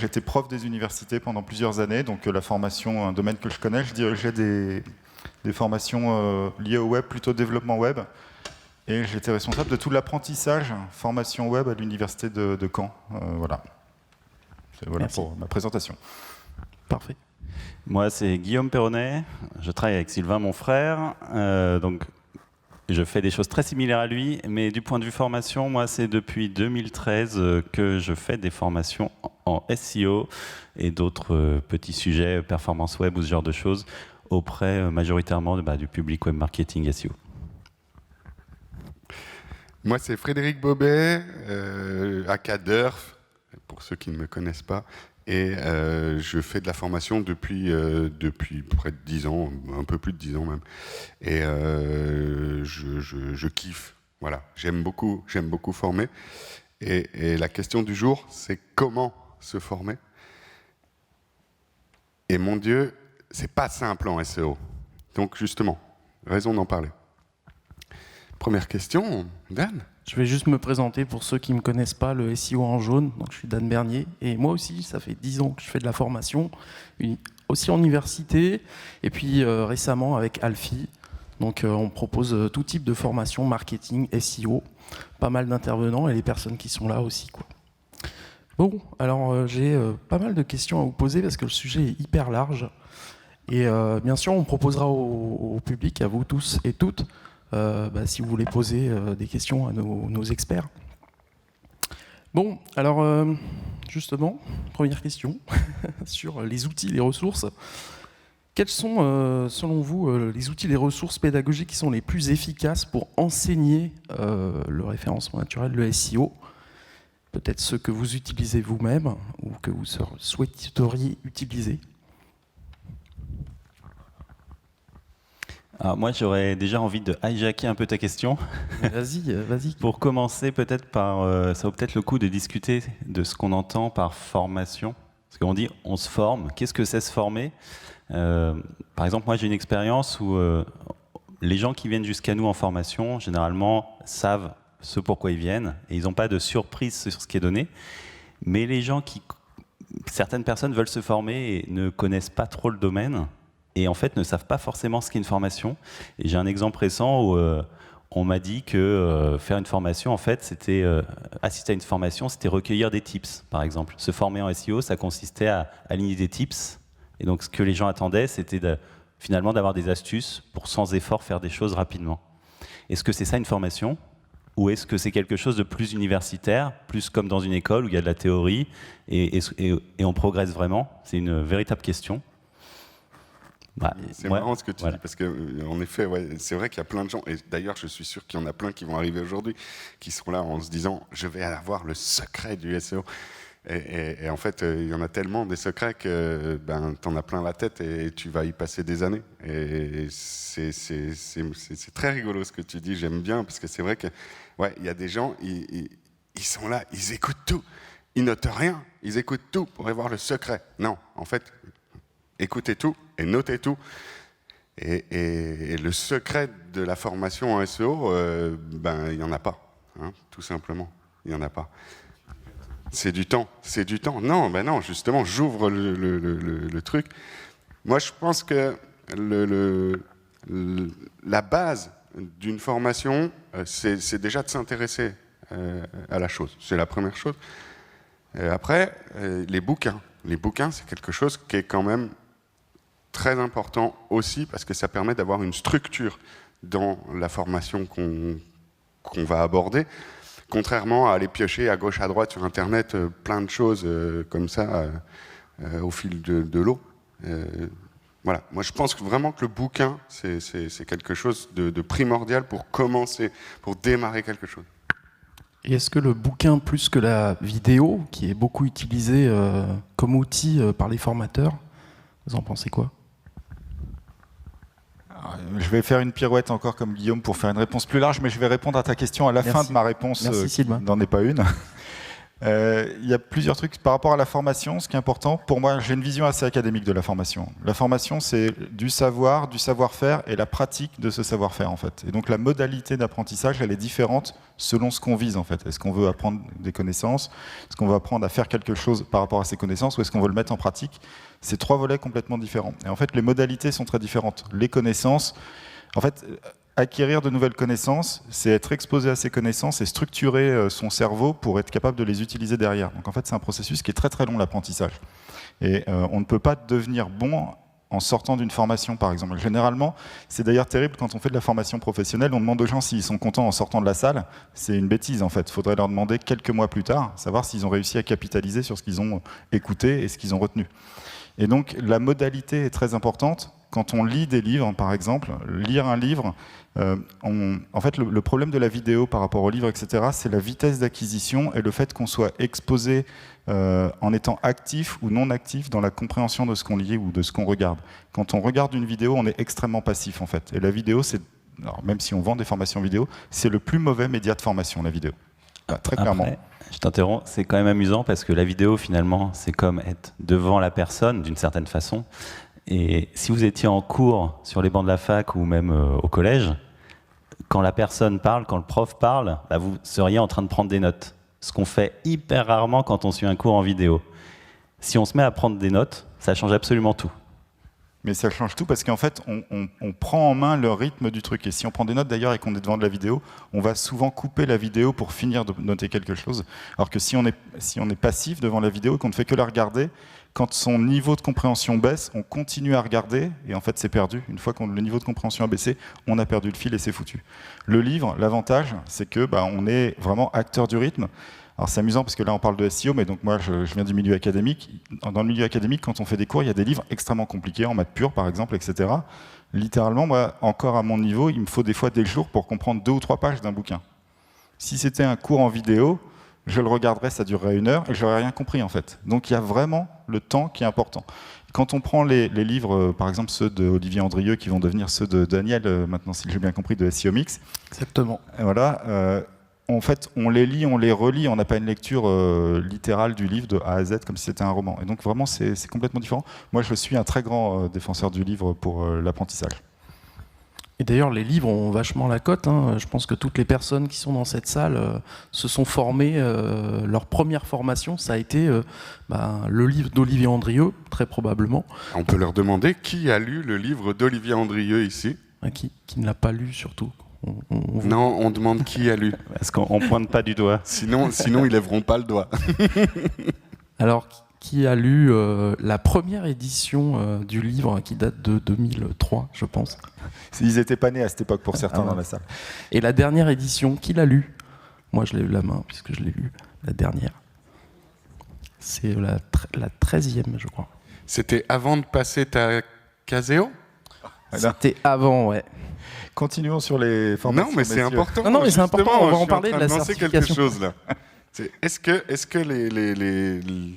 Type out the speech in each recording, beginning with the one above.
j'étais prof des universités pendant plusieurs années, donc la formation, un domaine que je connais. Je dirigeais des formations liées au web, plutôt développement web. Et j'étais responsable de tout l'apprentissage, formation web à l'université de Caen. Voilà. Voilà pour ma présentation. Parfait. Moi, c'est Guillaume Perronnet. Je travaille avec Sylvain, mon frère. Donc, je fais des choses très similaires à lui, mais du point de vue formation, moi, c'est depuis 2013 que je fais des formations en SEO et d'autres petits sujets, performance web ou ce genre de choses, auprès majoritairement du public web marketing SEO. Moi, c'est Frédéric Bobet, aka Durf, pour ceux qui ne me connaissent pas. Et je fais de la formation depuis près de 10 ans, un peu plus de 10 ans même. Et je kiffe. Voilà, j'aime beaucoup former. Et la question du jour, c'est comment se former. Et mon Dieu, c'est pas simple en SEO. Donc justement, raison d'en parler. Première question, Dan. Je vais juste me présenter pour ceux qui ne me connaissent pas, le SEO en jaune. Donc, je suis Dan Bernier. Et moi aussi, ça fait 10 ans que je fais de la formation, aussi en université, et puis récemment avec Alfie. Donc, on propose tout type de formation, marketing, SEO, pas mal d'intervenants et les personnes qui sont là aussi, quoi. Bon, alors j'ai pas mal de questions à vous poser parce que le sujet est hyper large. Et bien sûr, on proposera au public, à vous tous et toutes, si vous voulez poser des questions à nos experts. Bon, alors justement, première question sur les outils, les ressources. Quels sont, selon vous, les outils, les ressources pédagogiques qui sont les plus efficaces pour enseigner le référencement naturel, le SEO? Peut-être ceux que vous utilisez vous-même ou que vous souhaiteriez utiliser. Alors moi, j'aurais déjà envie de hijacker un peu ta question. Vas-y. Pour commencer, peut-être ça vaut peut-être le coup de discuter de ce qu'on entend par formation. Parce qu'on dit on se forme. Qu'est-ce que c'est se former? Par exemple, moi, j'ai une expérience où les gens qui viennent jusqu'à nous en formation, généralement, savent ce pourquoi ils viennent et ils n'ont pas de surprise sur ce qui est donné. Mais certaines personnes veulent se former et ne connaissent pas trop le domaine. Et en fait ne savent pas forcément ce qu'est une formation. Et j'ai un exemple récent où on m'a dit que faire une formation, en fait, c'était assister à une formation, c'était recueillir des tips, par exemple. Se former en SEO, ça consistait à aligner des tips. Et donc ce que les gens attendaient, c'était finalement d'avoir des astuces pour sans effort faire des choses rapidement. Est-ce que c'est ça une formation ? Ou est-ce que c'est quelque chose de plus universitaire, plus comme dans une école où il y a de la théorie et on progresse vraiment? C'est une véritable question. C'est marrant ce que tu dis, parce qu'en effet, c'est vrai qu'il y a plein de gens, et d'ailleurs je suis sûr qu'il y en a plein qui vont arriver aujourd'hui, qui seront là en se disant « je vais avoir le secret du SEO ». Et en fait, il y en a tellement des secrets que tu en as plein la tête et tu vas y passer des années. Et c'est très rigolo ce que tu dis, j'aime bien, parce que c'est vrai que il y a des gens, ils sont là, ils écoutent tout, ils notent rien, ils écoutent tout pour avoir le secret. Non, en fait, écoutez tout et notez tout. Et le secret de la formation en SEO, il n'y en a pas, hein, tout simplement, il n'y en a pas. C'est du temps. Non, justement, j'ouvre le truc. Moi, je pense que la base d'une formation, c'est déjà de s'intéresser à la chose. C'est la première chose. Après, les bouquins. Les bouquins, c'est quelque chose qui est quand même très important aussi, parce que ça permet d'avoir une structure dans la formation qu'on va aborder. Contrairement à aller piocher à gauche, à droite sur Internet, plein de choses comme ça au fil de l'eau. Voilà. Moi, je pense vraiment que le bouquin, c'est quelque chose de primordial pour commencer, pour démarrer quelque chose. Et est-ce que le bouquin, plus que la vidéo, qui est beaucoup utilisée comme outil par les formateurs, vous en pensez quoi ? Je vais faire une pirouette encore comme Guillaume pour faire une réponse plus large, mais je vais répondre à ta question à la fin de ma réponse, Merci, qui n'en est pas une. Il y a plusieurs trucs par rapport à la formation. Ce qui est important, pour moi, j'ai une vision assez académique de la formation. La formation, c'est du savoir, du savoir-faire et la pratique de ce savoir-faire, en fait. Et donc la modalité d'apprentissage, elle est différente selon ce qu'on vise, en fait. Est-ce qu'on veut apprendre des connaissances? Est-ce qu'on veut apprendre à faire quelque chose par rapport à ces connaissances? Ou est-ce qu'on veut le mettre en pratique? C'est 3 volets complètement différents. Et en fait, les modalités sont très différentes. Les connaissances, en fait, acquérir de nouvelles connaissances, c'est être exposé à ces connaissances et structurer son cerveau pour être capable de les utiliser derrière. Donc en fait, c'est un processus qui est très très long, l'apprentissage. Et on ne peut pas devenir bon en sortant d'une formation, par exemple. Généralement, c'est d'ailleurs terrible quand on fait de la formation professionnelle, on demande aux gens s'ils sont contents en sortant de la salle. C'est une bêtise, en fait. Il faudrait leur demander quelques mois plus tard, savoir s'ils ont réussi à capitaliser sur ce qu'ils ont écouté et ce qu'ils ont retenu. Et donc, la modalité est très importante. Quand on lit des livres, par exemple, lire un livre, en fait, le problème de la vidéo par rapport au livre, etc., c'est la vitesse d'acquisition et le fait qu'on soit exposé en étant actif ou non actif dans la compréhension de ce qu'on lit ou de ce qu'on regarde. Quand on regarde une vidéo, on est extrêmement passif, en fait. Et la vidéo, alors, même si on vend des formations vidéo, c'est le plus mauvais média de formation, la vidéo. Très clairement. Après, je t'interromps, c'est quand même amusant parce que la vidéo, finalement, c'est comme être devant la personne, d'une certaine façon. Et si vous étiez en cours sur les bancs de la fac ou même au collège, quand la personne parle, quand le prof parle, là, vous seriez en train de prendre des notes. Ce qu'on fait hyper rarement quand on suit un cours en vidéo. Si on se met à prendre des notes, ça change absolument tout. Mais ça change tout parce qu'en fait, on prend en main le rythme du truc. Et si on prend des notes d'ailleurs et qu'on est devant de la vidéo, on va souvent couper la vidéo pour finir de noter quelque chose. Alors que si on est passif devant la vidéo et qu'on ne fait que la regarder, quand son niveau de compréhension baisse, on continue à regarder et en fait c'est perdu. Une fois que le niveau de compréhension a baissé, on a perdu le fil et c'est foutu. Le livre, l'avantage, c'est que on est vraiment acteur du rythme. Alors c'est amusant parce que là on parle de SEO, mais donc moi je viens du milieu académique. Dans le milieu académique, quand on fait des cours, il y a des livres extrêmement compliqués, en maths pure par exemple, etc. Littéralement, moi, encore à mon niveau, il me faut des fois des jours pour comprendre 2 ou 3 pages d'un bouquin. Si c'était un cours en vidéo, je le regarderais, ça durerait 1 heure et j'aurais rien compris en fait. Donc il y a vraiment le temps qui est important. Quand on prend les livres, par exemple ceux d'Olivier Andrieux qui vont devenir ceux de Daniel, maintenant si j'ai bien compris, de SEO Mix. Exactement. Voilà. En fait, on les lit, on les relit, on n'a pas une lecture littérale du livre de A à Z comme si c'était un roman. Et donc vraiment, c'est complètement différent. Moi, je suis un très grand défenseur du livre pour l'apprentissage. Et d'ailleurs, les livres ont vachement la cote. Hein. Je pense que toutes les personnes qui sont dans cette salle se sont formées. Leur première formation, ça a été le livre d'Olivier Andrieux, très probablement. On peut leur demander qui a lu le livre d'Olivier Andrieux ici. Qui ne l'a pas lu, surtout. Non, on demande qui a lu. Parce qu'on ne pointe pas du doigt. Sinon, ils lèveront pas le doigt. Alors, qui a lu la première édition du livre qui date de 2003, je pense. Ils n'étaient pas nés à cette époque pour certains dans la salle. Et la dernière édition, qui l'a lu? Moi, je l'ai eu la main, puisque je l'ai lu, la dernière. C'est la 13e, je crois. C'était avant de passer ta Caseo? C'était avant, ouais. Continuons sur les formations. Non, mais c'est important. Non, mais c'est important, on va en parler de la certification. Quelque chose, là. Est-ce que les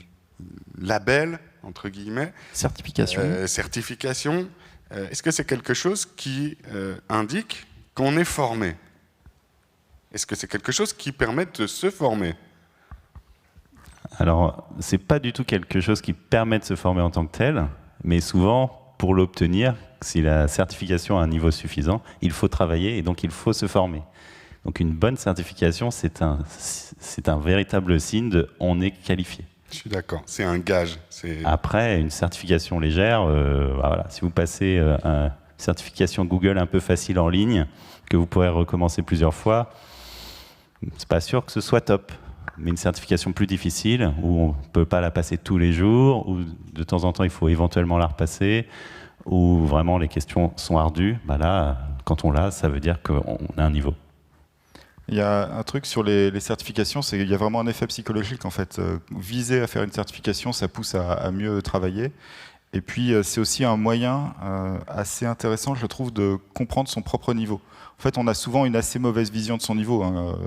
labels, entre guillemets, certification, est-ce que c'est quelque chose qui indique qu'on est formé? Est-ce que c'est quelque chose qui permet de se former? Alors, c'est pas du tout quelque chose qui permet de se former en tant que tel, mais souvent, pour l'obtenir, si la certification a un niveau suffisant, il faut travailler et donc il faut se former. Donc une bonne certification, c'est un véritable signe de on est qualifié. Je suis d'accord, c'est un gage. Après, une certification légère, voilà, si vous passez une certification Google un peu facile en ligne, que vous pourrez recommencer plusieurs fois, c'est pas sûr que ce soit top. Mais une certification plus difficile, où on ne peut pas la passer tous les jours, où de temps en temps il faut éventuellement la repasser, où vraiment les questions sont ardues, là, quand on l'a, ça veut dire qu'on a un niveau. Il y a un truc sur les certifications, c'est qu'il y a vraiment un effet psychologique en fait. Viser à faire une certification, ça pousse à mieux travailler. Et puis, c'est aussi un moyen assez intéressant, je trouve, de comprendre son propre niveau. En fait, on a souvent une assez mauvaise vision de son niveau. Hein.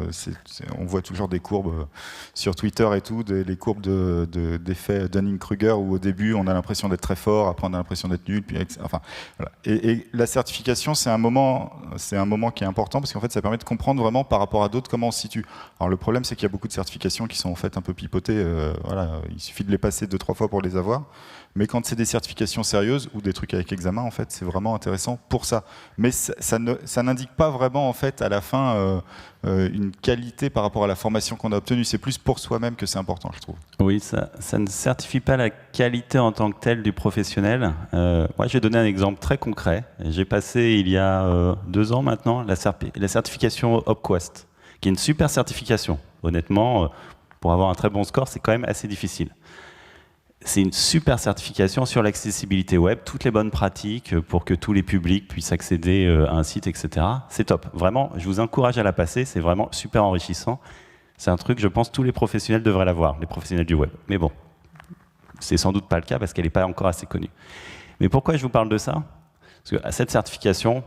On voit toujours des courbes sur Twitter et tout, les courbes d'effet Dunning-Kruger, où au début, on a l'impression d'être très fort, après on a l'impression d'être nul. Puis, enfin, voilà. Et la certification, c'est un moment qui est important, parce qu'en fait, ça permet de comprendre vraiment par rapport à d'autres comment on se situe. Alors le problème, c'est qu'il y a beaucoup de certifications qui sont en fait un peu pipotées. Voilà, il suffit de les passer 2-3 fois pour les avoir. Mais quand c'est des certifications sérieuses ou des trucs avec examen, en fait, c'est vraiment intéressant pour ça. Mais ça n'indique pas vraiment, en fait, à la fin, une qualité par rapport à la formation qu'on a obtenue. C'est plus pour soi-même que c'est important, je trouve. Oui, ça ne certifie pas la qualité en tant que telle du professionnel. Moi, je vais donner un exemple très concret. J'ai passé, il y a 2 ans maintenant, la certification OpQuest, qui est une super certification. Honnêtement, pour avoir un très bon score, c'est quand même assez difficile. C'est une super certification sur l'accessibilité web, toutes les bonnes pratiques pour que tous les publics puissent accéder à un site, etc. C'est top. Vraiment, je vous encourage à la passer. C'est vraiment super enrichissant. C'est un truc, je pense, tous les professionnels devraient l'avoir, les professionnels du web. Mais bon, c'est sans doute pas le cas parce qu'elle n'est pas encore assez connue. Mais pourquoi je vous parle de ça? Parce qu'à cette certification,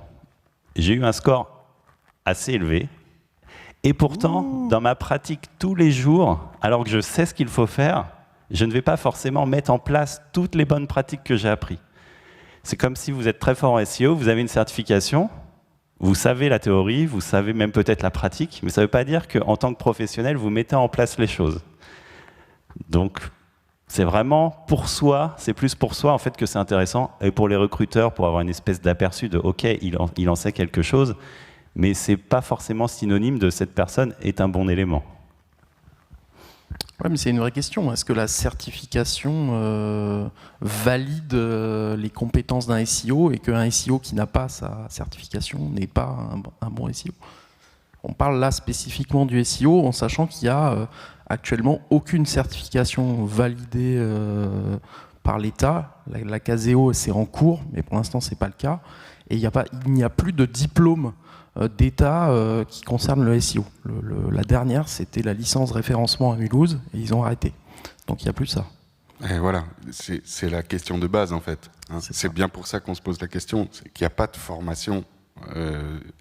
j'ai eu un score assez élevé. Et pourtant, dans ma pratique tous les jours, alors que je sais ce qu'il faut faire, je ne vais pas forcément mettre en place toutes les bonnes pratiques que j'ai apprises. C'est comme si vous êtes très fort en SEO, vous avez une certification, vous savez la théorie, vous savez même peut-être la pratique, mais ça ne veut pas dire qu'en tant que professionnel, vous mettez en place les choses. Donc, c'est vraiment pour soi, c'est plus pour soi en fait que c'est intéressant, et pour les recruteurs, pour avoir une espèce d'aperçu de « ok, il en sait quelque chose », mais ce n'est pas forcément synonyme de « cette personne est un bon élément ». Ouais, mais c'est une vraie question. Est-ce que la certification valide les compétences d'un SEO et qu'un SEO qui n'a pas sa certification n'est pas un bon SEO? On parle là spécifiquement du SEO en sachant qu'il n'y a actuellement aucune certification validée par l'État. La Caseo, c'est en cours, mais pour l'instant, ce n'est pas le cas. Et il n'y a plus de diplôme d'État qui concerne le SEO. La dernière, c'était la licence référencement à Mulhouse, et ils ont arrêté. Donc il n'y a plus ça. Et voilà, c'est la question de base en fait. Hein. C'est bien pour ça qu'on se pose la question, c'est qu'il n'y a pas de formation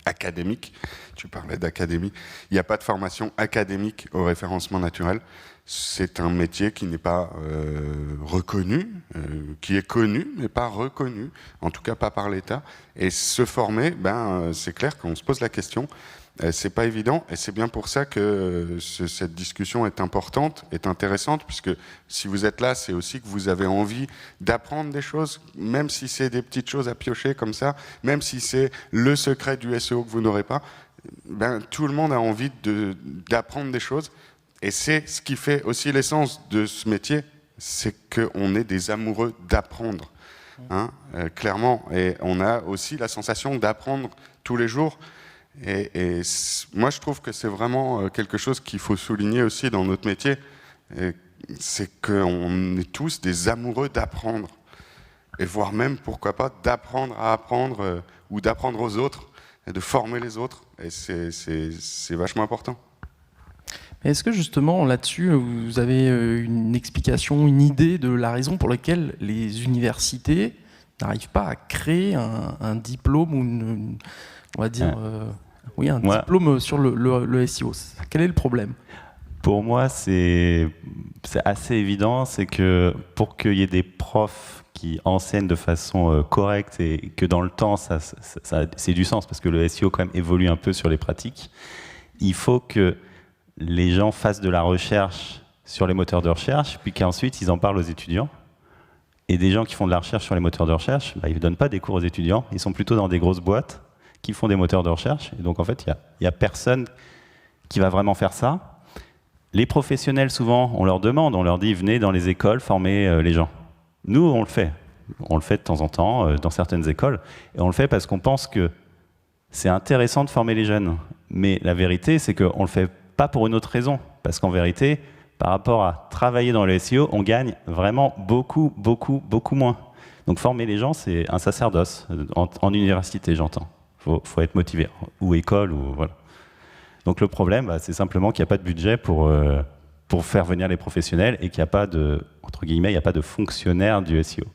académique. Tu parlais d'académie. Il n'y a pas de formation académique au référencement naturel. C'est un métier qui n'est pas reconnu, qui est connu, mais pas reconnu, en tout cas pas par l'État. Et se former, c'est clair qu'on se pose la question. C'est pas évident, et c'est bien pour ça que cette discussion est importante, est intéressante, puisque si vous êtes là, c'est aussi que vous avez envie d'apprendre des choses, même si c'est des petites choses à piocher comme ça, même si c'est le secret du SEO que vous n'aurez pas, tout le monde a envie d'apprendre des choses. Et c'est ce qui fait aussi l'essence de ce métier, c'est qu'on est des amoureux d'apprendre, hein, clairement. Et on a aussi la sensation d'apprendre tous les jours. Et moi, je trouve que c'est vraiment quelque chose qu'il faut souligner aussi dans notre métier. C'est qu'on est tous des amoureux d'apprendre. Et voire même, pourquoi pas, d'apprendre à apprendre ou d'apprendre aux autres et de former les autres. Et c'est vachement important. Est-ce que justement là-dessus, vous avez une explication, une idée de la raison pour laquelle les universités n'arrivent pas à créer un diplôme ou on va dire, diplôme sur le SEO? Quel est le problème? Pour moi, c'est assez évident, c'est que pour qu'il y ait des profs qui enseignent de façon correcte et que dans le temps, ça c'est du sens, parce que le SEO quand même évolue un peu sur les pratiques, il faut que les gens fassent de la recherche sur les moteurs de recherche, puis qu'ensuite ils en parlent aux étudiants. Et des gens qui font de la recherche sur les moteurs de recherche, ils ne donnent pas des cours aux étudiants, ils sont plutôt dans des grosses boîtes qui font des moteurs de recherche. Et donc en fait, il n'y a personne qui va vraiment faire ça. Les professionnels, souvent, on leur demande, on leur dit, venez dans les écoles former les gens. Nous, on le fait. On le fait de temps en temps dans certaines écoles. Et on le fait parce qu'on pense que c'est intéressant de former les jeunes. Mais la vérité, c'est qu'on ne le fait pas pour une autre raison, parce qu'en vérité, par rapport à travailler dans le SEO, on gagne vraiment beaucoup moins. Donc former les gens, c'est un sacerdoce, en université, j'entends. Faut être motivé, ou école, ou voilà. Donc le problème, c'est simplement qu'il n'y a pas de budget pour faire venir les professionnels et qu'il n'y a pas de, entre guillemets, il n'y a pas de fonctionnaire du SEO.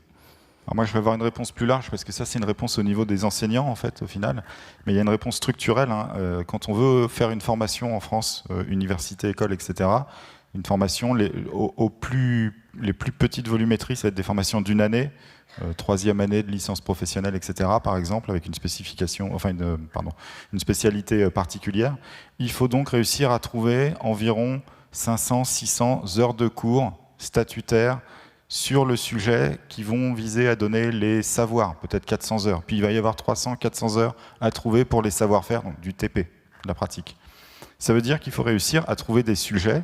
Alors moi, je vais avoir une réponse plus large parce que ça, c'est une réponse au niveau des enseignants, en fait, au final. Mais il y a une réponse structurelle. Quand on veut faire une formation en France, université, école, etc., une formation, les plus petites volumétries, ça va être des formations d'une année, 3e année de licence professionnelle, etc., par exemple, avec une spécification, une spécialité particulière. Il faut donc réussir à trouver environ 500-600 heures de cours statutaires sur le sujet qui vont viser à donner les savoirs, peut-être 400 heures. Puis il va y avoir 300-400 heures à trouver pour les savoir-faire, donc du TP, de la pratique. Ça veut dire qu'il faut réussir à trouver des sujets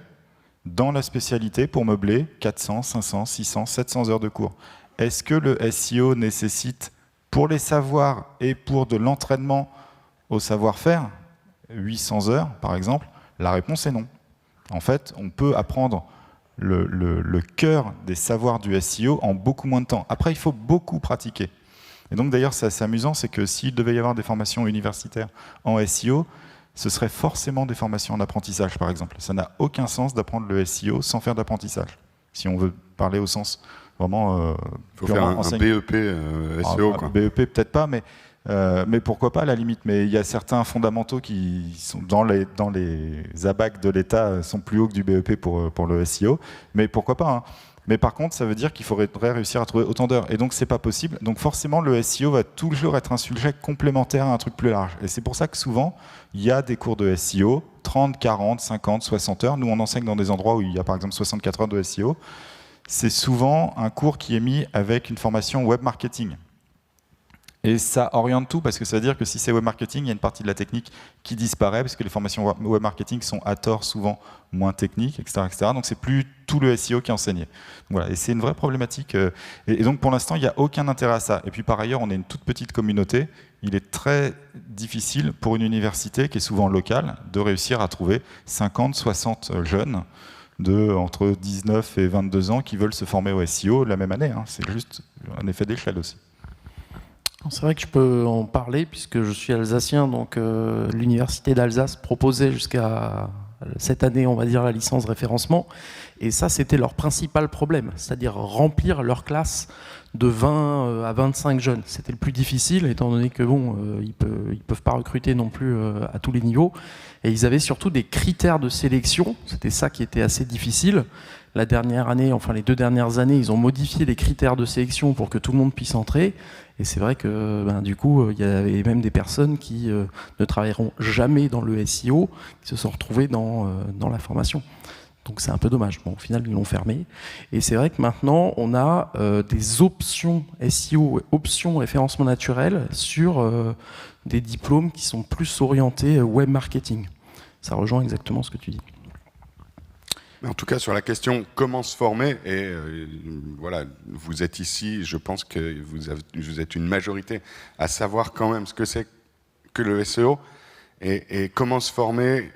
dans la spécialité pour meubler 400, 500, 600, 700 heures de cours. Est-ce que le SEO nécessite, pour les savoirs et pour de l'entraînement au savoir-faire, 800 heures par exemple? La réponse est non. En fait, on peut apprendre le cœur des savoirs du SEO en beaucoup moins de temps. Après, il faut beaucoup pratiquer. Et donc d'ailleurs, c'est assez amusant, c'est que s'il devait y avoir des formations universitaires en SEO, ce serait forcément des formations en apprentissage, par exemple. Ça n'a aucun sens d'apprendre le SEO sans faire d'apprentissage. Si on veut parler au sens vraiment... Il faut faire un BEP SEO. Quoi. BEP, peut-être pas, mais pourquoi pas à la limite. Mais il y a certains fondamentaux qui sont dans les ABAC de l'État sont plus hauts que du BEP pour le SEO. Mais pourquoi pas, hein. Mais par contre, ça veut dire qu'il faudrait réussir à trouver autant d'heures. Et donc, c'est pas possible. Donc, forcément, le SEO va toujours être un sujet complémentaire à un truc plus large. Et c'est pour ça que souvent, il y a des cours de SEO, 30, 40, 50, 60 heures. Nous, on enseigne dans des endroits où il y a, par exemple, 64 heures de SEO. C'est souvent un cours qui est mis avec une formation web marketing. Et ça oriente tout, parce que ça veut dire que si c'est web marketing, il y a une partie de la technique qui disparaît, parce que les formations web marketing sont à tort souvent moins techniques, etc. etc. Donc c'est plus tout le SEO qui est enseigné. Voilà, et c'est une vraie problématique. Et donc pour l'instant, il n'y a aucun intérêt à ça. Et puis par ailleurs, on est une toute petite communauté. Il est très difficile pour une université qui est souvent locale de réussir à trouver 50, 60 jeunes entre 19 et 22 ans qui veulent se former au SEO la même année. Hein. C'est juste un effet d'échelle aussi. C'est vrai que je peux en parler puisque je suis alsacien, donc l'université d'Alsace proposait jusqu'à cette année, on va dire, la licence référencement, et ça c'était leur principal problème, c'est-à-dire remplir leur classe de 20 à 25 jeunes. C'était le plus difficile, étant donné que bon, ils peuvent pas recruter non plus à tous les niveaux, et ils avaient surtout des critères de sélection, c'était ça qui était assez difficile. La dernière année, enfin les 2 dernières années, ils ont modifié les critères de sélection pour que tout le monde puisse entrer. Et c'est vrai que du coup, il y avait même des personnes qui ne travailleront jamais dans le SEO, qui se sont retrouvées dans la formation. Donc c'est un peu dommage. Bon, au final, ils l'ont fermé. Et c'est vrai que maintenant, on a des options SEO, options référencement naturel sur des diplômes qui sont plus orientés web marketing. Ça rejoint exactement ce que tu dis. En tout cas, sur la question comment se former, et voilà, vous êtes ici, je pense que vous êtes une majorité à savoir quand même ce que c'est que le SEO et comment se former.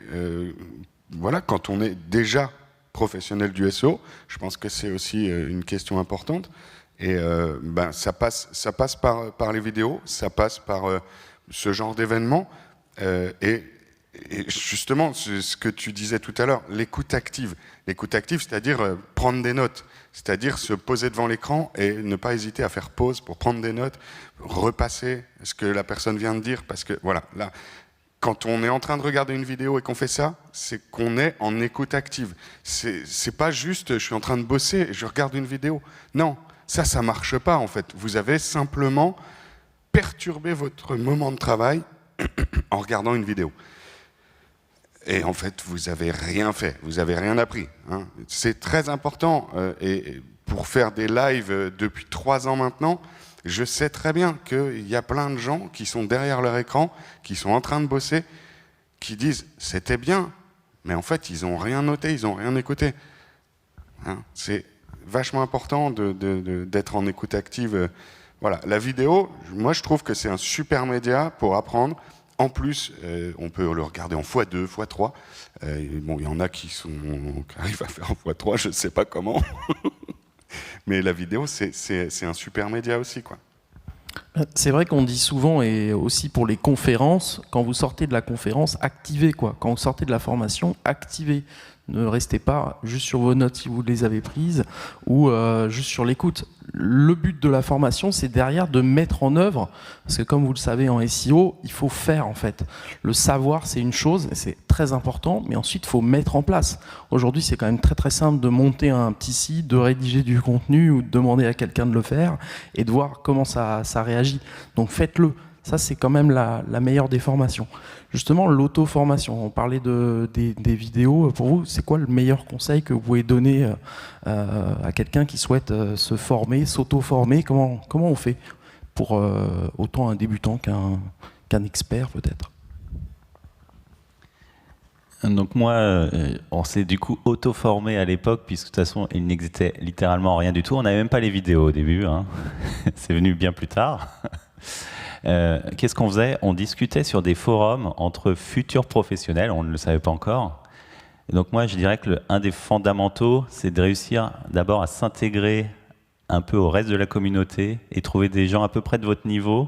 Voilà, quand on est déjà professionnel du SEO, je pense que c'est aussi une question importante. Et ça passe par les vidéos, ça passe par ce genre d'événements. Et justement, ce que tu disais tout à l'heure, l'écoute active. L'écoute active, c'est-à-dire prendre des notes, c'est-à-dire se poser devant l'écran et ne pas hésiter à faire pause pour prendre des notes, repasser ce que la personne vient de dire, parce que voilà, là, quand on est en train de regarder une vidéo et qu'on fait ça, c'est qu'on est en écoute active. C'est pas juste, je suis en train de bosser et je regarde une vidéo. Non, ça marche pas en fait. Vous avez simplement perturbé votre moment de travail en regardant une vidéo. Et en fait, vous n'avez rien fait, vous n'avez rien appris. Hein. C'est très important. Et pour faire des lives depuis 3 ans maintenant, je sais très bien qu'il y a plein de gens qui sont derrière leur écran, qui sont en train de bosser, qui disent « c'était bien », mais en fait, ils n'ont rien noté, ils n'ont rien écouté. Hein. C'est vachement important d'être en écoute active. Voilà. La vidéo, moi, je trouve que c'est un super média pour apprendre. En plus, on peut le regarder en x2, x3. Bon, il y en a qui arrivent à faire en x3, je ne sais pas comment. Mais la vidéo, c'est un super média aussi, quoi. C'est vrai qu'on dit souvent, et aussi pour les conférences, quand vous sortez de la conférence, activez, quoi. Quand vous sortez de la formation, activez. Ne restez pas juste sur vos notes si vous les avez prises ou juste sur l'écoute. Le but de la formation, c'est derrière de mettre en œuvre, parce que comme vous le savez en SEO, il faut faire en fait. Le savoir, c'est une chose, c'est très important, mais ensuite, il faut mettre en place. Aujourd'hui, c'est quand même très très simple de monter un petit site, de rédiger du contenu ou de demander à quelqu'un de le faire et de voir comment ça réagit. Donc faites-le. Ça, c'est quand même la meilleure des formations. Justement, l'auto-formation, on parlait des vidéos. Pour vous, c'est quoi le meilleur conseil que vous pouvez donner à quelqu'un qui souhaite se former, s'auto-former? Comment on fait pour autant un débutant qu'un expert, peut-être? Donc moi, on s'est du coup auto-formé à l'époque, puisque de toute façon, il n'existait littéralement rien du tout. On n'avait même pas les vidéos au début, hein. C'est venu bien plus tard. Qu'est-ce qu'on faisait? On discutait sur des forums entre futurs professionnels, on ne le savait pas encore. Et donc moi, je dirais que un des fondamentaux, c'est de réussir d'abord à s'intégrer un peu au reste de la communauté et trouver des gens à peu près de votre niveau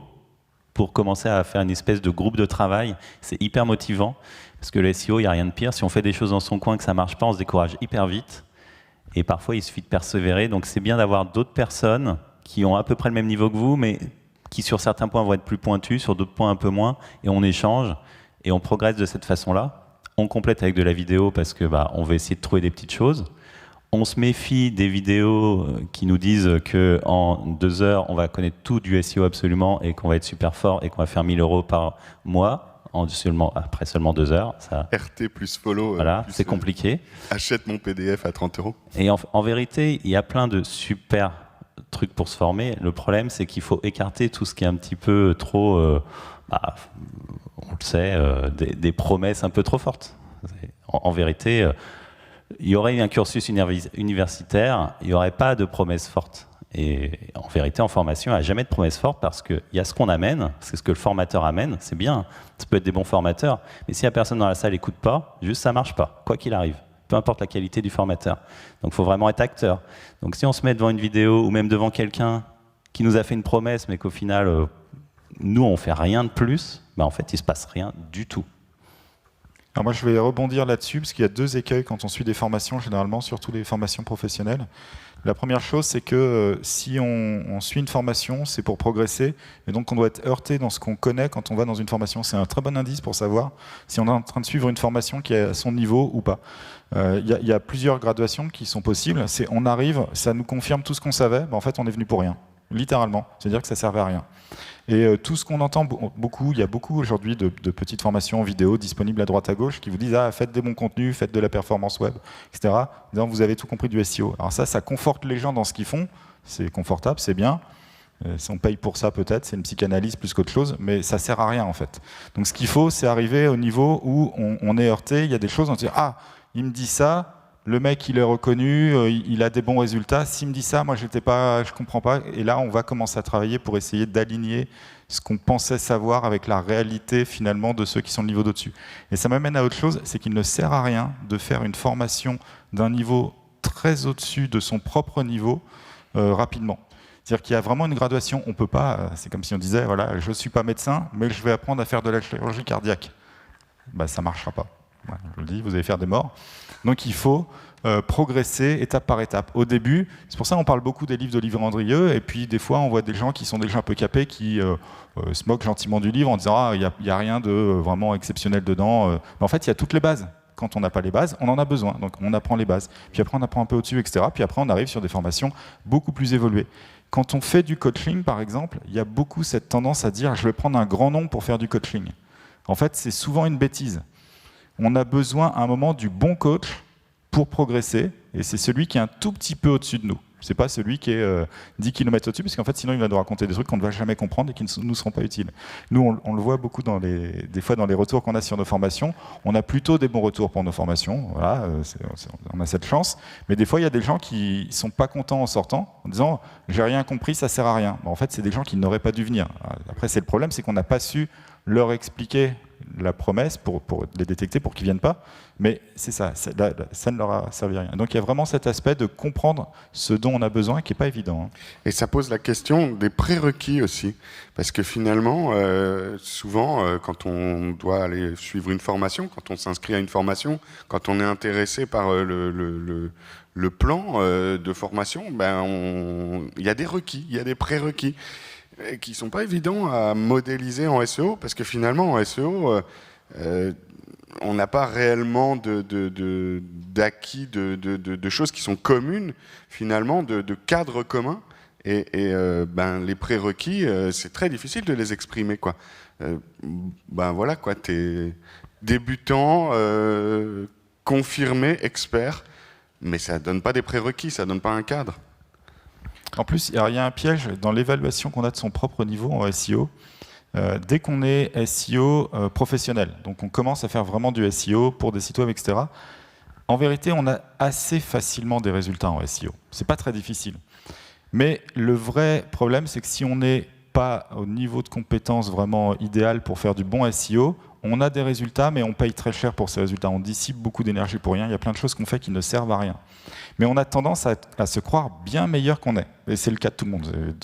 pour commencer à faire une espèce de groupe de travail. C'est hyper motivant, parce que le SEO, il n'y a rien de pire. Si on fait des choses dans son coin, que ça ne marche pas, on se décourage hyper vite. Et parfois, il suffit de persévérer. Donc c'est bien d'avoir d'autres personnes qui ont à peu près le même niveau que vous, mais qui sur certains points vont être plus pointus, sur d'autres points un peu moins, et on échange, et on progresse de cette façon-là. On complète avec de la vidéo, parce que on veut essayer de trouver des petites choses. On se méfie des vidéos qui nous disent qu'en 2 heures, on va connaître tout du SEO absolument, et qu'on va être super fort, et qu'on va faire 1 000 € par mois, après seulement 2 heures. Ça, RT plus follow. Voilà, c'est compliqué. Achète mon PDF à 30 €. Et en vérité, il y a plein de super truc pour se former. Le problème, c'est qu'il faut écarter tout ce qui est un petit peu trop, on le sait, des promesses un peu trop fortes. En vérité, il y aurait un cursus universitaire, il n'y aurait pas de promesses fortes. Et en vérité, en formation, il n'y a jamais de promesses fortes, parce qu'il y a ce qu'on amène, c'est ce que le formateur amène, c'est bien, ça peut être des bons formateurs, mais si la personne dans la salle n'écoute pas, juste ça ne marche pas, quoi qu'il arrive. Peu importe la qualité du formateur. Donc il faut vraiment être acteur. Donc si on se met devant une vidéo ou même devant quelqu'un qui nous a fait une promesse, mais qu'au final, nous, on ne fait rien de plus, en fait, il ne se passe rien du tout. Alors moi, je vais rebondir là-dessus, parce qu'il y a 2 écueils quand on suit des formations, généralement, surtout les formations professionnelles. La première chose, c'est que si on suit une formation, c'est pour progresser, et donc on doit être heurté dans ce qu'on connaît quand on va dans une formation. C'est un très bon indice pour savoir si on est en train de suivre une formation qui est à son niveau ou pas. Il y a plusieurs graduations qui sont possibles. On arrive, ça nous confirme tout ce qu'on savait, en fait on est venu pour rien, littéralement. C'est-à-dire que ça servait à rien. Et tout ce qu'on entend beaucoup, il y a beaucoup aujourd'hui de petites formations vidéo disponibles à droite à gauche qui vous disent faites des bons contenus, faites de la performance web, etc. Disant, vous avez tout compris du SEO. Alors ça conforte les gens dans ce qu'ils font, c'est confortable, c'est bien. On paye pour ça peut-être, c'est une psychanalyse plus qu'autre chose, mais ça sert à rien en fait. Donc ce qu'il faut, c'est arriver au niveau où on est heurté, il y a des choses, on se dit il me dit ça. Le mec, il est reconnu, il a des bons résultats. S'il me dit ça, moi, je comprends pas. Et là, on va commencer à travailler pour essayer d'aligner ce qu'on pensait savoir avec la réalité, finalement, de ceux qui sont le niveau d'au-dessus. Et ça m'amène à autre chose, c'est qu'il ne sert à rien de faire une formation d'un niveau très au-dessus de son propre niveau rapidement. C'est-à-dire qu'il y a vraiment une graduation. On peut pas, c'est comme si on disait, voilà, je ne suis pas médecin, mais je vais apprendre à faire de la chirurgie cardiaque. Ça ne marchera pas. Ouais, je le dis, vous allez faire des morts. Donc il faut progresser étape par étape. Au début, c'est pour ça qu'on parle beaucoup des livres d'Olivier Andrieux, et puis des fois on voit des gens qui sont déjà un peu capés qui se moquent gentiment du livre en disant il n'y a rien de vraiment exceptionnel dedans. Mais en fait, il y a toutes les bases. Quand on n'a pas les bases, on en a besoin. Donc on apprend les bases. Puis après, on apprend un peu au-dessus, etc. Puis après, on arrive sur des formations beaucoup plus évoluées. Quand on fait du coaching, par exemple, il y a beaucoup cette tendance à dire je vais prendre un grand nom pour faire du coaching. En fait, c'est souvent une bêtise. On a besoin à un moment du bon coach pour progresser, et c'est celui qui est un tout petit peu au-dessus de nous. C'est pas celui qui est 10 km au-dessus, parce qu'en fait, sinon, il va nous raconter des trucs qu'on ne va jamais comprendre et qui ne nous seront pas utiles. Nous, on le voit beaucoup des fois dans les retours qu'on a sur nos formations. On a plutôt des bons retours pour nos formations. Voilà, on a cette chance. Mais des fois, il y a des gens qui sont pas contents en sortant, en disant « j'ai rien compris, ça sert à rien ». En fait, c'est des gens qui n'auraient pas dû venir. Après, c'est le problème, c'est qu'on n'a pas su leur expliquer la promesse pour les détecter, pour qu'ils ne viennent pas. Mais c'est ça, ça ne leur a servi à rien. Donc il y a vraiment cet aspect de comprendre ce dont on a besoin qui n'est pas évident. Et ça pose la question des prérequis aussi. Parce que finalement, souvent, quand on doit aller suivre une formation, quand on s'inscrit à une formation, quand on est intéressé par le plan de formation, il y a des requis, il y a des prérequis qui ne sont pas évidents à modéliser en SEO, parce que finalement, en SEO, on n'a pas réellement d'acquis, de choses qui sont communes, finalement, de cadres communs. Et les prérequis, c'est très difficile de les exprimer, quoi. Voilà, quoi, t'es débutant, confirmé, expert, mais ça donne pas des prérequis, ça donne pas un cadre. En plus, il y a un piège dans l'évaluation qu'on a de son propre niveau en SEO. Dès qu'on est SEO professionnel, donc on commence à faire vraiment du SEO pour des sites web, etc., en vérité, on a assez facilement des résultats en SEO. C'est pas très difficile. Mais le vrai problème, c'est que si on n'est pas au niveau de compétence vraiment idéal pour faire du bon SEO, on a des résultats, mais on paye très cher pour ces résultats. On dissipe beaucoup d'énergie pour rien. Il y a plein de choses qu'on fait qui ne servent à rien. Mais on a tendance à se croire bien meilleur qu'on est. Et c'est le cas de tout le monde.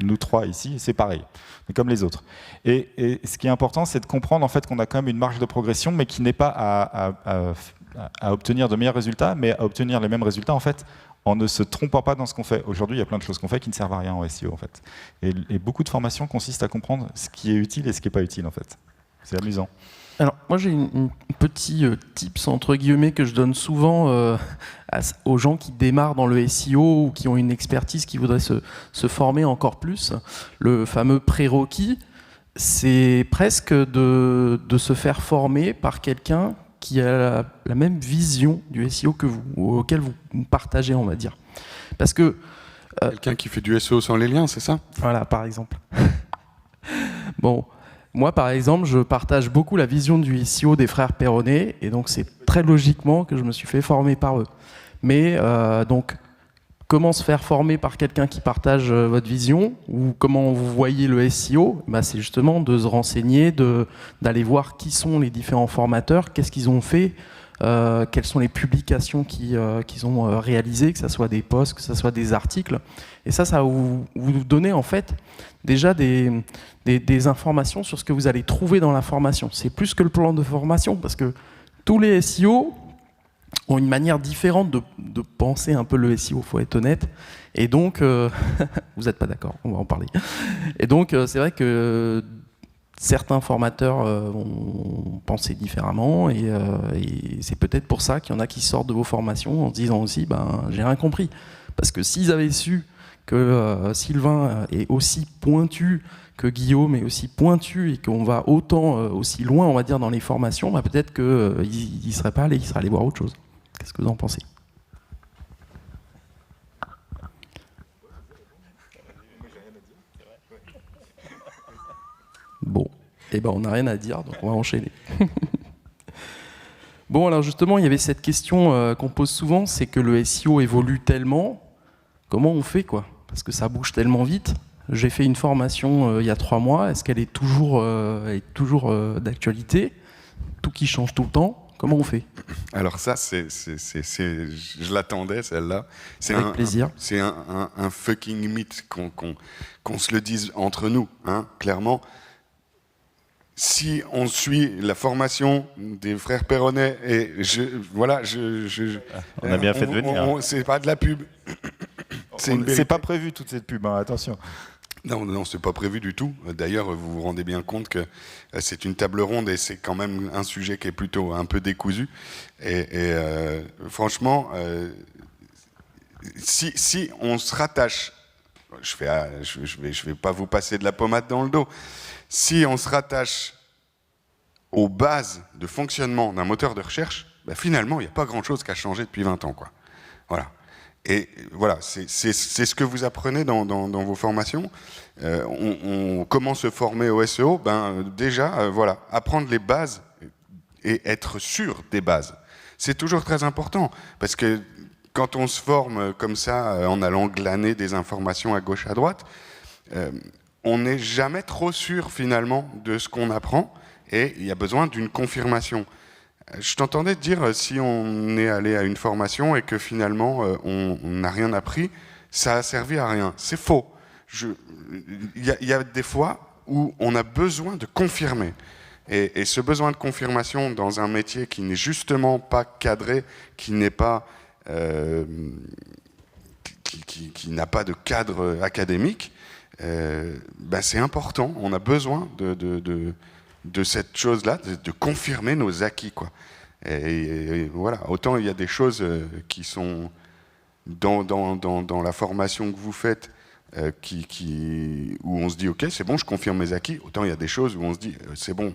Nous trois ici, c'est pareil. Mais comme les autres. Et ce qui est important, c'est de comprendre en fait qu'on a quand même une marge de progression, mais qui n'est pas à obtenir de meilleurs résultats, mais à obtenir les mêmes résultats en fait, en ne se trompant pas dans ce qu'on fait. Aujourd'hui, il y a plein de choses qu'on fait qui ne servent à rien en SEO en fait. Et beaucoup de formations consistent à comprendre ce qui est utile et ce qui n'est pas utile en fait. C'est amusant. Alors, moi, j'ai une petit tips, entre guillemets, que je donne souvent aux gens qui démarrent dans le SEO ou qui ont une expertise, qui voudraient se former encore plus. Le fameux prérequis, c'est presque de se faire former par quelqu'un qui a la même vision du SEO que vous, ou auquel vous partagez, on va dire. Parce que... quelqu'un qui fait du SEO sans les liens, c'est ça ? Voilà, par exemple. Bon... Moi, par exemple, je partage beaucoup la vision du SEO des frères Perronnet, et donc c'est très logiquement que je me suis fait former par eux. Mais donc, comment se faire former par quelqu'un qui partage votre vision, ou comment vous voyez le SEO ? C'est justement de se renseigner, d'aller voir qui sont les différents formateurs, qu'est-ce qu'ils ont fait, quelles sont les publications qu'ils ont réalisées, que ce soit des posts, que ce soit des articles. Et ça va vous donner en fait déjà des informations sur ce que vous allez trouver dans la formation. C'est plus que le plan de formation, parce que tous les SEO ont une manière différente de penser un peu le SEO, il faut être honnête. Et donc, vous n'êtes pas d'accord, on va en parler. Et donc, c'est vrai que certains formateurs vont penser différemment, et c'est peut-être pour ça qu'il y en a qui sortent de vos formations en se disant aussi, j'ai rien compris. Parce que s'ils avaient su que Sylvain est aussi pointu que Guillaume est aussi pointu et qu'on va autant aussi loin, on va dire, dans les formations, peut-être qu'il ne serait pas allé, il serait allé voir autre chose. Qu'est-ce que vous en pensez ? Bon, on n'a rien à dire, donc on va enchaîner. Bon, alors justement, il y avait cette question qu'on pose souvent, c'est que le SEO évolue tellement, comment on fait, quoi ? Parce que ça bouge tellement vite. J'ai fait une formation il y a 3 mois. Est-ce qu'elle est toujours d'actualité ? Tout qui change tout le temps. Comment on fait ? Alors ça, je l'attendais, celle-là. Avec plaisir. C'est un fucking mythe qu'on se le dise entre nous, hein, clairement. Si on suit la formation des frères Perronnet, et on a bien fait de venir. C'est pas de la pub. C'est pas prévu toute cette pub, hein, attention. Non, c'est pas prévu du tout. D'ailleurs, vous vous rendez bien compte que c'est une table ronde et c'est quand même un sujet qui est plutôt un peu décousu. Et franchement, si on se rattache, je vais pas vous passer de la pommade dans le dos. Si on se rattache aux bases de fonctionnement d'un moteur de recherche, finalement, il n'y a pas grand-chose qui a changé depuis 20 ans, quoi. Voilà. Et voilà, c'est ce que vous apprenez dans vos formations. Comment se former au SEO ? Déjà, apprendre les bases et être sûr des bases. C'est toujours très important, parce que quand on se forme comme ça, en allant glaner des informations à gauche, à droite, on n'est jamais trop sûr finalement de ce qu'on apprend. et il y a besoin d'une confirmation. Je t'entendais dire, si on est allé à une formation et que finalement on n'a rien appris, ça a servi à rien. C'est faux. Il y a des fois où on a besoin de confirmer. Et ce besoin de confirmation dans un métier qui n'est justement pas cadré, qui n'est pas, qui n'a pas de cadre académique, c'est important. On a besoin de cette chose-là, de confirmer nos acquis, quoi. Et voilà. Autant il y a des choses qui sont dans la formation que vous faites, où on se dit ok, c'est bon, je confirme mes acquis. Autant il y a des choses où on se dit c'est bon,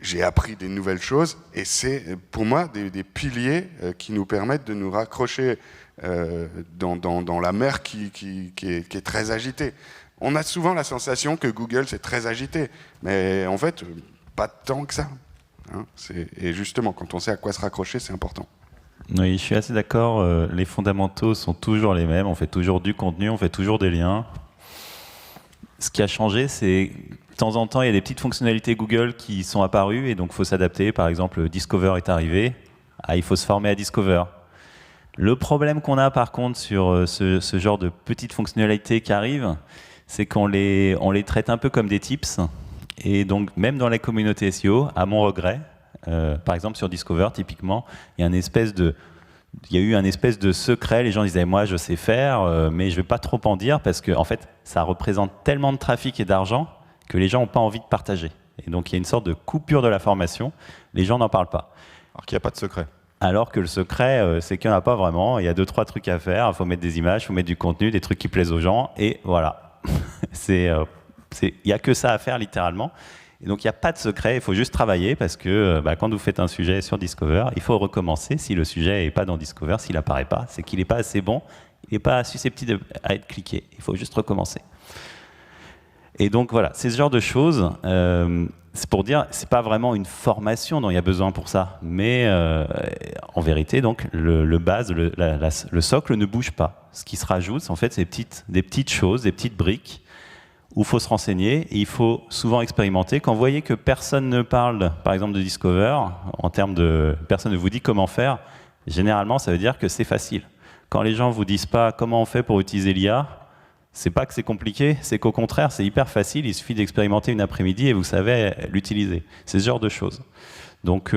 j'ai appris des nouvelles choses, et c'est pour moi des piliers qui nous permettent de nous raccrocher dans la mer qui est très agitée. On a souvent la sensation que Google c'est très agité, mais en fait pas tant que ça. Hein, et justement, quand on sait à quoi se raccrocher, c'est important. Oui, je suis assez d'accord. Les fondamentaux sont toujours les mêmes. On fait toujours du contenu, on fait toujours des liens. Ce qui a changé, c'est de temps en temps, il y a des petites fonctionnalités Google qui sont apparues et donc il faut s'adapter. Par exemple, Discover est arrivé. Il faut se former à Discover. Le problème qu'on a par contre sur ce genre de petites fonctionnalités qui arrivent, c'est qu'on les traite un peu comme des tips. Et donc, même dans la communauté SEO, à mon regret, par exemple sur Discover, typiquement, il y a eu un espèce de secret. Les gens disaient, moi, je sais faire, mais je ne vais pas trop en dire parce que, en fait, ça représente tellement de trafic et d'argent que les gens n'ont pas envie de partager. Et donc, il y a une sorte de coupure de la formation. Les gens n'en parlent pas. Alors qu'il n'y a pas de secret. Alors que le secret, c'est qu'il n'y en a pas vraiment. Il y a 2-3 trucs à faire. Il faut mettre des images, il faut mettre du contenu, des trucs qui plaisent aux gens. Et voilà. Il n'y a que ça à faire, littéralement. Et donc, il n'y a pas de secret. Il faut juste travailler parce que quand vous faites un sujet sur Discover, il faut recommencer. Si le sujet n'est pas dans Discover, s'il n'apparaît pas, c'est qu'il n'est pas assez bon. Il n'est pas susceptible à être cliqué. Il faut juste recommencer. Et donc, voilà. C'est ce genre de choses. C'est pour dire, c'est pas vraiment une formation dont il y a besoin pour ça. Mais en vérité, donc, le base, le socle ne bouge pas. Ce qui se rajoute, en fait, c'est des petites choses, des petites briques où il faut se renseigner et il faut souvent expérimenter. Quand vous voyez que personne ne parle, par exemple, de Discover, en termes de personne ne vous dit comment faire, généralement, ça veut dire que c'est facile. Quand les gens ne vous disent pas comment on fait pour utiliser l'IA, c'est pas que c'est compliqué, c'est qu'au contraire, c'est hyper facile. Il suffit d'expérimenter une après-midi et vous savez l'utiliser. C'est ce genre de choses. Donc,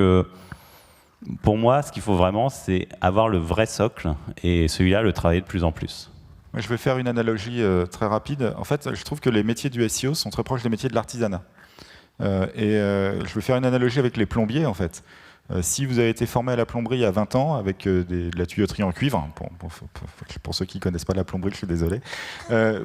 pour moi, ce qu'il faut vraiment, c'est avoir le vrai socle et celui-là, le travailler de plus en plus. Je vais faire une analogie très rapide. En fait, je trouve que les métiers du SEO sont très proches des métiers de l'artisanat. Je vais faire une analogie avec les plombiers, en fait. Si vous avez été formé à la plomberie il y a 20 ans avec de la tuyauterie en cuivre, pour ceux qui ne connaissent pas la plomberie, je suis désolé,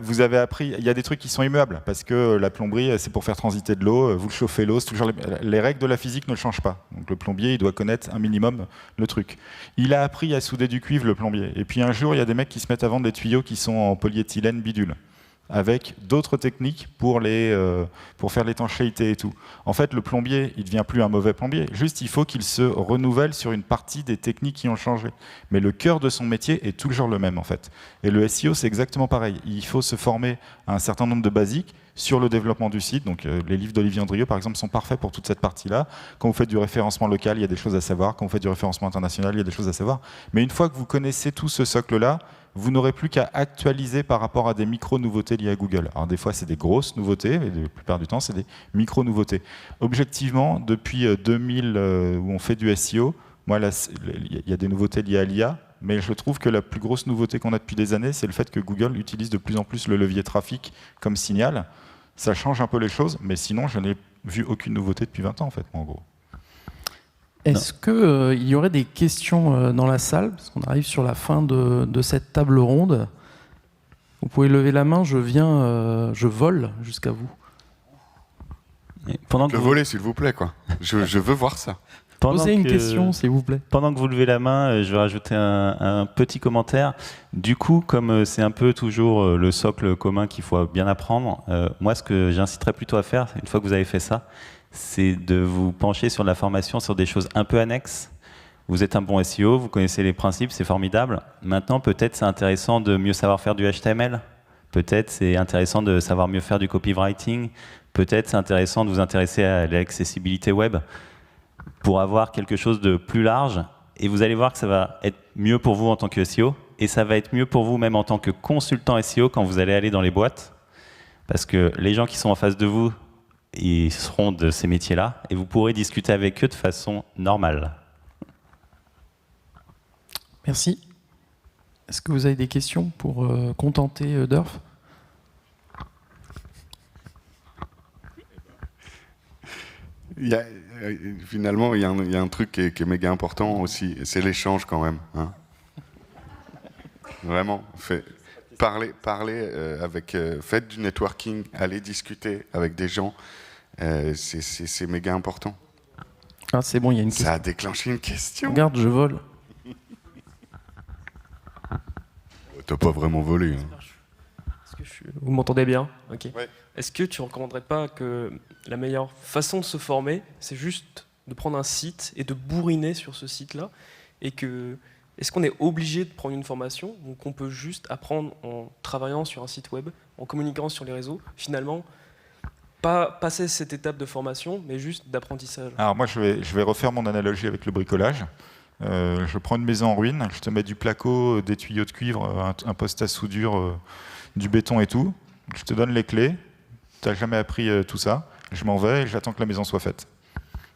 vous avez appris, il y a des trucs qui sont immuables, parce que la plomberie, c'est pour faire transiter de l'eau, vous le chauffez l'eau, c'est toujours les règles de la physique ne le changent pas. Donc le plombier, il doit connaître un minimum le truc. Il a appris à souder du cuivre, le plombier. Et puis un jour, il y a des mecs qui se mettent à vendre des tuyaux qui sont en polyéthylène bidule, avec d'autres techniques pour faire l'étanchéité et tout. En fait, le plombier, il ne devient plus un mauvais plombier. Juste, il faut qu'il se renouvelle sur une partie des techniques qui ont changé. Mais le cœur de son métier est toujours le même, en fait. Et le SEO, c'est exactement pareil. Il faut se former à un certain nombre de basiques sur le développement du site. Donc, les livres d'Olivier Andrieux, par exemple, sont parfaits pour toute cette partie-là. Quand vous faites du référencement local, il y a des choses à savoir. Quand vous faites du référencement international, il y a des choses à savoir. Mais une fois que vous connaissez tout ce socle-là, vous n'aurez plus qu'à actualiser par rapport à des micro-nouveautés liées à Google. Alors des fois, c'est des grosses nouveautés, mais la plupart du temps, c'est des micro-nouveautés. Objectivement, depuis 2000, où on fait du SEO, moi, il y a des nouveautés liées à l'IA, mais je trouve que la plus grosse nouveauté qu'on a depuis des années, c'est le fait que Google utilise de plus en plus le levier trafic comme signal. Ça change un peu les choses, mais sinon, je n'ai vu aucune nouveauté depuis 20 ans, en fait, en gros. Est-ce qu'il y aurait des questions dans la salle? Parce qu'on arrive sur la fin de cette table ronde. Vous pouvez lever la main, je vole jusqu'à vous. Voler, s'il vous plaît, quoi. Je veux voir ça. Posez une question, s'il vous plaît. Pendant que vous levez la main, je vais rajouter un petit commentaire. Du coup, comme c'est un peu toujours le socle commun qu'il faut bien apprendre, moi, ce que j'inciterais plutôt à faire, une fois que vous avez fait ça, c'est de vous pencher sur la formation sur des choses un peu annexes. Vous êtes un bon SEO, vous connaissez les principes, c'est formidable. Maintenant, peut-être c'est intéressant de mieux savoir faire du HTML. Peut-être c'est intéressant de savoir mieux faire du copywriting. peut-être c'est intéressant de vous intéresser à l'accessibilité web pour avoir quelque chose de plus large. Et vous allez voir que ça va être mieux pour vous en tant que SEO. Et ça va être mieux pour vous même en tant que consultant SEO quand vous allez aller dans les boîtes. Parce que les gens qui sont en face de vous, ils seront de ces métiers-là. Et vous pourrez discuter avec eux de façon normale. Merci. Est-ce que vous avez des questions pour contenter Durf? Finalement, il y a un truc qui est méga important aussi, c'est l'échange quand même. Hein. Vraiment, parlez faites du networking, allez discuter avec des gens, c'est méga important. Ah, c'est bon, il y a une question. Ça a déclenché une question. Regarde, je vole. T'as pas vraiment volé. Hein. Vous m'entendez bien? Ok. Ouais. Est-ce que tu ne recommanderais pas que la meilleure façon de se former, c'est juste de prendre un site et de bourriner sur ce site-là, et que est-ce qu'on est obligé de prendre une formation, ou qu'on peut juste apprendre en travaillant sur un site web, en communiquant sur les réseaux, finalement pas passer cette étape de formation, mais juste d'apprentissage? Alors moi, je vais refaire mon analogie avec le bricolage. Je prends une maison en ruine, je te mets du placo, des tuyaux de cuivre, un poste à soudure, du béton et tout. Je te donne les clés. Tu n'as jamais appris tout ça. Je m'en vais et j'attends que la maison soit faite.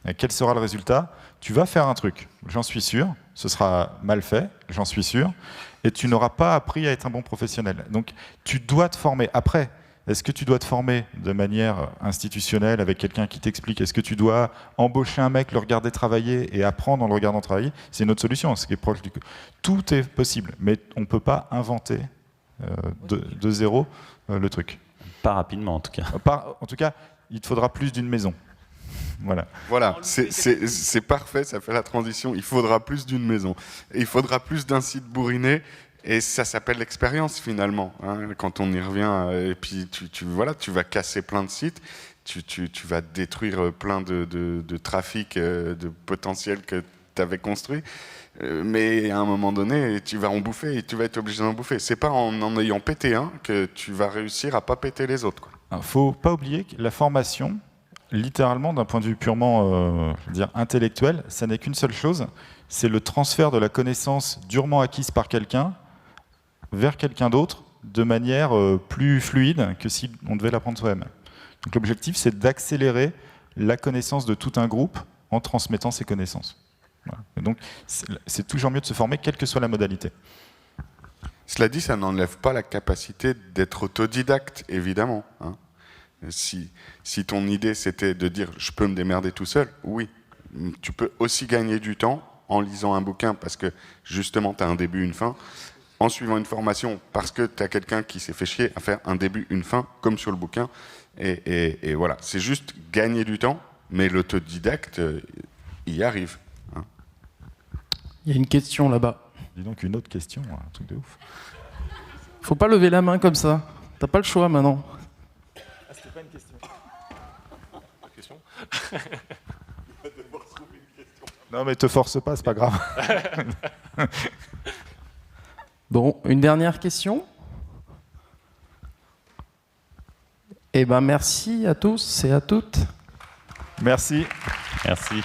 Et quel sera le résultat? Tu vas faire un truc, j'en suis sûr. Ce sera mal fait, j'en suis sûr. Et tu n'auras pas appris à être un bon professionnel. Donc, tu dois te former. Après, est-ce que tu dois te former de manière institutionnelle avec quelqu'un qui t'explique? Est-ce que tu dois embaucher un mec, le regarder travailler et apprendre en le regardant travailler? C'est une autre solution, ce qui est proche du... Tout est possible, mais on ne peut pas inventer de zéro le truc. Pas rapidement, en tout cas. En tout cas, il te faudra plus d'une maison. Voilà, c'est parfait, ça fait la transition. Il faudra plus d'une maison. Et il faudra plus d'un site bourriné. Et ça s'appelle l'expérience finalement, hein, quand on y revient. Et puis tu vas casser plein de sites, tu vas détruire plein de trafic, de potentiel que tu avais construit. Mais à un moment donné, tu vas en bouffer et tu vas être obligé d'en bouffer. C'est pas en ayant pété un que tu vas réussir à pas péter les autres. Il ne faut pas oublier que la formation, littéralement, d'un point de vue purement intellectuel, ça n'est qu'une seule chose, c'est le transfert de la connaissance durement acquise par quelqu'un vers quelqu'un d'autre de manière plus fluide que si on devait l'apprendre soi-même. Donc l'objectif, c'est d'accélérer la connaissance de tout un groupe en transmettant ces connaissances. Voilà. Et donc c'est toujours mieux de se former, quelle que soit la modalité. Cela dit, ça n'enlève pas la capacité d'être autodidacte, évidemment. Hein. Si ton idée, c'était de dire « je peux me démerder tout seul », oui. Tu peux aussi gagner du temps en lisant un bouquin parce que, justement, tu as un début, une fin, en suivant une formation parce que tu as quelqu'un qui s'est fait chier à faire un début, une fin, comme sur le bouquin. Et voilà, c'est juste gagner du temps, mais l'autodidacte, il y arrive. Hein. Il y a une question là-bas. Dis donc une autre question, un truc de ouf. Faut pas lever la main comme ça. T'as pas le choix maintenant. Ah, c'était pas une question. Question. Non mais te force pas, c'est pas grave. Bon, une dernière question. Eh ben merci à tous et à toutes. Merci. Merci.